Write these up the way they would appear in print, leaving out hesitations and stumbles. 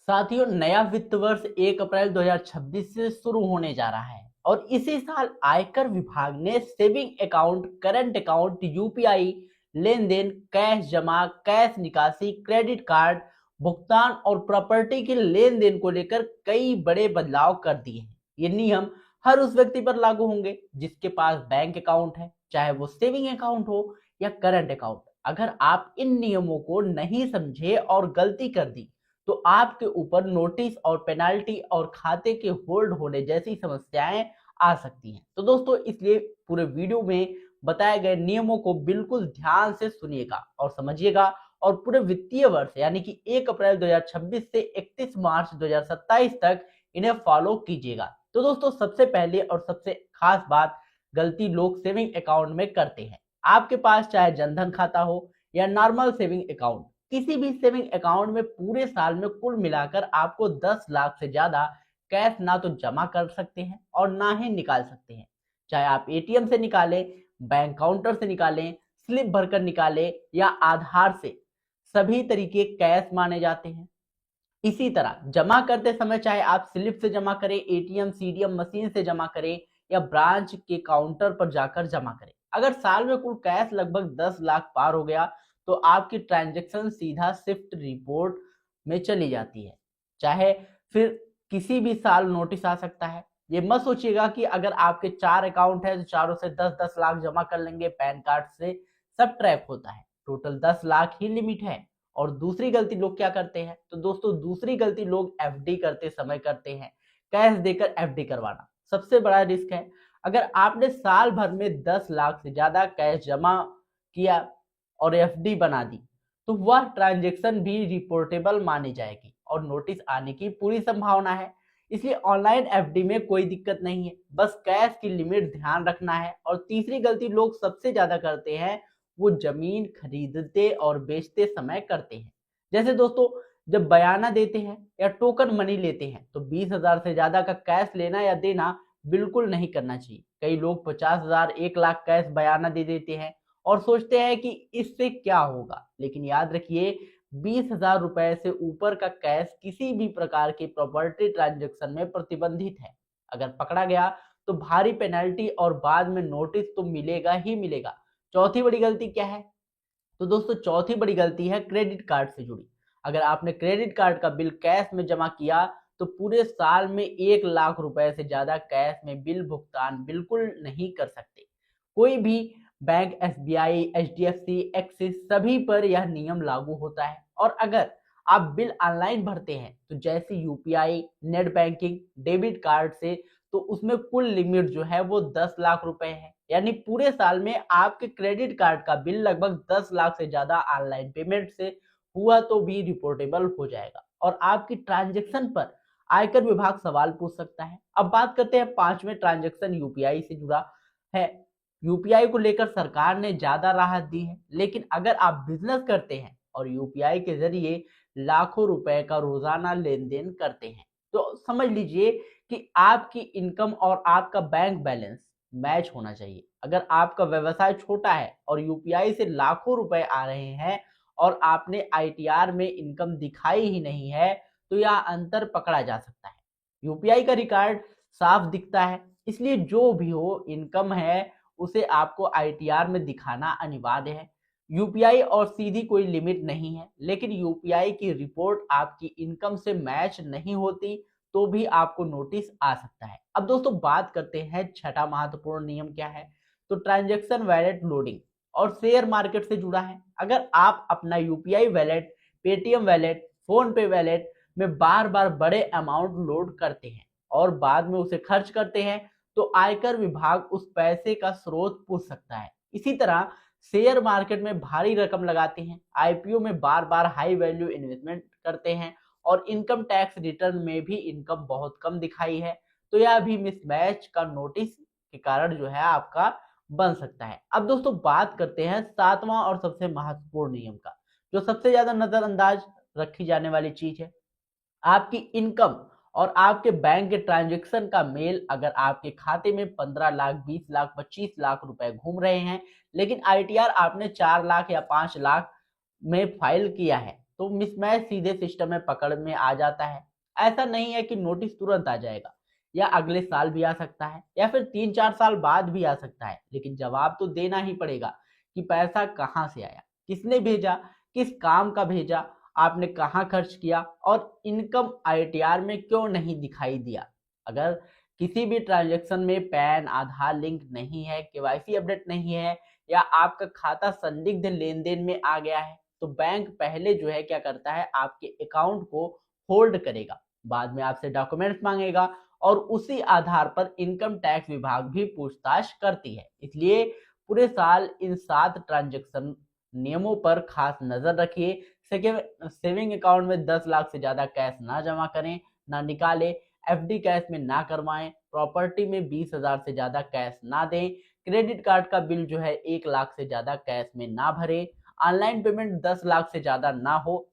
साथियों, नया वित्त वर्ष 1 अप्रैल 2026 से शुरू होने जा रहा है और इसी साल आयकर विभाग ने saving account, current account, UPI लेन देन, कैश जमा, कैश निकासी, क्रेडिट कार्ड भुगतान और प्रॉपर्टी के लेन देन को लेकर कई बड़े बदलाव कर दिए हैं। ये नियम हर उस व्यक्ति पर लागू होंगे जिसके पास बैंक अकाउंट है, चाहे वो सेविंग अकाउंट हो या करंट अकाउंट। अगर आप इन नियमों को नहीं समझे और गलती कर दी तो आपके ऊपर नोटिस और पेनाल्टी और खाते के होल्ड होने जैसी समस्याएं आ सकती हैं। तो दोस्तों, इसलिए पूरे वीडियो में बताए गए नियमों को बिल्कुल ध्यान से सुनिएगा और समझिएगा और पूरे वित्तीय वर्ष यानी कि 1 अप्रैल 2026 से 31 मार्च 2027 तक इन्हें फॉलो कीजिएगा। तो दोस्तों, सबसे पहले और सबसे खास बात, गलती लोग सेविंग अकाउंट में करते हैं। आपके पास चाहे जनधन खाता हो या नॉर्मल सेविंग अकाउंट, किसी भी सेविंग अकाउंट में पूरे साल में कुल मिलाकर आपको 10 लाख से ज्यादा कैश ना तो जमा कर सकते हैं और ना ही निकाल सकते हैं। चाहे आप एटीएम से निकालें, बैंक काउंटर से निकालें, स्लिप भरकर निकालें या आधार से, सभी तरीके कैश माने जाते हैं। इसी तरह जमा करते समय चाहे आप स्लिप से जमा करें, एटीएम सीडीएम मशीन से जमा करें या ब्रांच के काउंटर पर जाकर जमा करें, अगर साल में कुल कैश लगभग 10 लाख पार हो गया तो आपकी ट्रांजैक्शन सीधा स्विफ्ट रिपोर्ट में चली जाती है। चाहे फिर किसी भी साल नोटिस आ सकता है। ये मत सोचिएगा कि अगर आपके 4 अकाउंट है तो चारों से 10-10 लाख जमा कर लेंगे, पैन कार्ड से सब ट्रैक होता है। टोटल 10 लाख ही लिमिट है। और दूसरी गलती लोग क्या करते हैं, तो दोस्तों दूसरी गलती लोग एफडी करते समय करते हैं। कैश देकर एफडी करवाना सबसे बड़ा रिस्क है। अगर आपने साल भर में 10 लाख से ज्यादा कैश जमा किया और एफडी बना दी तो वह ट्रांजैक्शन भी रिपोर्टेबल मानी जाएगी और नोटिस आने की पूरी संभावना है। इसलिए ऑनलाइन एफडी में कोई दिक्कत नहीं है, बस कैश की लिमिट ध्यान रखना है। और तीसरी गलती लोग सबसे ज्यादा करते हैं, वो जमीन खरीदते और बेचते समय करते हैं। जैसे दोस्तों, जब बयाना देते हैं या टोकन मनी लेते हैं तो 20,000 से ज्यादा का कैश लेना या देना बिल्कुल नहीं करना चाहिए। कई लोग 50,000, 1 लाख कैश बयाना दे देते हैं और सोचते हैं कि इससे क्या होगा, लेकिन याद रखिए 20,000 रुपए से ऊपर का कैश किसी भी प्रकार की प्रॉपर्टी ट्रांजैक्शन में प्रतिबंधित है। अगर पकड़ा गया तो भारी पेनल्टी और बाद में नोटिस तो मिलेगा ही मिलेगा। चौथी बड़ी गलती क्या है, तो दोस्तों चौथी बड़ी गलती है क्रेडिट कार्ड से जुड़ी। अगर आपने क्रेडिट कार्ड का बिल कैश में जमा किया तो पूरे साल में 1 लाख रुपए से ज्यादा कैश में बिल भुगतान बिल्कुल नहीं कर सकते। कोई भी बैंक, एसबीआई, एचडीएफसी, एक्सिस सभी पर यह नियम लागू होता है। और अगर आप बिल ऑनलाइन भरते हैं तो जैसे UPI, net banking, debit card से, तो उसमें कुल लिमिट जो है वो 10 लाख रुपए है। यानी पूरे साल में आपके क्रेडिट कार्ड का बिल लगभग 10 लाख से ज्यादा ऑनलाइन पेमेंट से हुआ तो भी रिपोर्टेबल हो जाएगा और आपकी ट्रांजैक्शन पर आयकर विभाग सवाल पूछ सकता है। अब बात करते हैं पांचवें ट्रांजैक्शन यूपीआई से जुड़ा है। यूपीआई को लेकर सरकार ने ज्यादा राहत दी है, लेकिन अगर आप बिजनेस करते हैं और यूपीआई के जरिए लाखों रुपए का रोजाना लेन देन करते हैं तो समझ लीजिए कि आपकी इनकम और आपका बैंक बैलेंस मैच होना चाहिए। अगर आपका व्यवसाय छोटा है और यूपीआई से लाखों रुपए आ रहे हैं और आपने आईटीआर में इनकम दिखाई ही नहीं है तो यह अंतर पकड़ा जा सकता है। यूपीआई का रिकॉर्ड साफ दिखता है, इसलिए जो भी हो इनकम है उसे आपको आईटीआर में दिखाना अनिवार्य है। यूपीआई और सीधी कोई लिमिट नहीं है, लेकिन यूपीआई की रिपोर्ट आपकी इनकम से मैच नहीं होती तो भी आपको नोटिस आ सकता है। अब दोस्तों बात करते हैं छठा महत्वपूर्ण नियम क्या है, तो ट्रांजैक्शन वैलेट लोडिंग और शेयर मार्केट से जुड़ा है। अगर आप अपना UPI wallet, Paytm wallet, phone पे वैलेट में बार बार बड़े अमाउंट लोड करते हैं और बाद में उसे खर्च करते हैं तो आयकर विभाग उस पैसे का स्रोत पूछ सकता है। इसी तरह शेयर मार्केट में भारी रकम लगाते हैं, आईपीओ में बार बार हाई वैल्यू इन्वेस्टमेंट करते हैं और इनकम टैक्स रिटर्न में भी इनकम बहुत कम दिखाई है तो यह भी मिसमैच का नोटिस के कारण जो है आपका बन सकता है। अब दोस्तों बात करते हैं सातवां और सबसे महत्वपूर्ण नियम का, जो सबसे ज्यादा नजरअंदाज रखी जाने वाली चीज है, आपकी इनकम और आपके बैंक के ट्रांजैक्शन का मेल। अगर आपके खाते में 15 लाख, 20 लाख, 25 लाख रुपए घूम रहे हैं लेकिन आईटीआर आपने 4 लाख या 5 लाख में फाइल किया है तो मिसमैच सीधे सिस्टम में पकड़ में आ जाता है। ऐसा नहीं है कि नोटिस तुरंत आ जाएगा, या अगले साल भी आ सकता है, या फिर 3-4 साल बाद भी आ सकता है, लेकिन जवाब तो देना ही पड़ेगा कि पैसा कहाँ से आया, किसने भेजा, किस काम का भेजा, आपने कहाँ खर्च किया, और इनकम आईटीआर में क्यों नहीं दिखाई दिया। अगर किसी भी ट्रांजैक्शन में पैन आधार लिंक नहीं है, केवाईसी अपडेट नहीं है, या आपका खाता संदिग्ध लेन देन में आ गया है, तो बैंक पहले जो है क्या करता है, आपके अकाउंट को होल्ड करेगा, बाद में आपसे डॉक्यूमेंट्स मांगेगा, और उसी आधार पर इनकम टैक्स विभाग भी पूछताछ करती है। इसलिए पूरे साल इन 7 ट्रांजैक्शन नियमों पर खास नजर रखिए। सेविंग अकाउंट में 10 लाख से ज्यादा कैश ना जमा करें, ना निकालें, एफडी कैश में ना करवाएं, प्रॉपर्टी में 20,000 से ज्यादा कैश ना दें, क्रेडिट कार्ड का बिल जो है 1 लाख से ज्यादा कैश में ना भरें, ऑनलाइन पेमेंट 10 लाख से ज्यादा ना हो।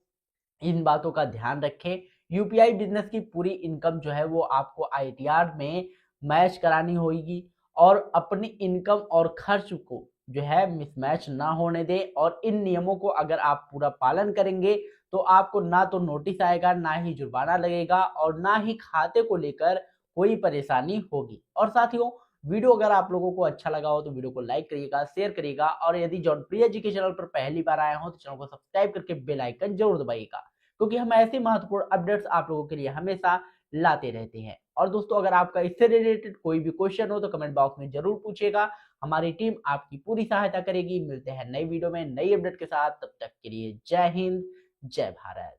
इन बातों का ध्यान रखें। यूपीआई बिजनेस की पूरी इनकम जो है वो आपको आईटीआर में मैच करानी होगी, और अपनी इनकम और खर्च को जो है मिसमैच ना होने दें, और इन नियमों को अगर आप पूरा पालन करेंगे तो आपको ना तो नोटिस आएगा, ना ही जुर्माना लगेगा, और ना ही खाते को लेकर कोई परेशानी होगी। और साथियों, वीडियो अगर आप लोगों को अच्छा लगा हो तो वीडियो को लाइक करिएगा, शेयर करिएगा, और यदि जॉनप्रिया जी के चैनल पर पहली बार आए हो तो चैनल को सब्सक्राइब करके बेल आइकन जरूर दबाइएगा, क्योंकि हम ऐसी महत्वपूर्ण अपडेट्स आप लोगों के लिए हमेशा लाते रहते हैं। और दोस्तों, अगर आपका इससे रिलेटेड कोई भी क्वेश्चन हो तो कमेंट बॉक्स में जरूर पूछिएगा, हमारी टीम आपकी पूरी सहायता करेगी। मिलते हैं नई वीडियो में नई अपडेट के साथ, तब तक के लिए जय हिंद, जय भारत।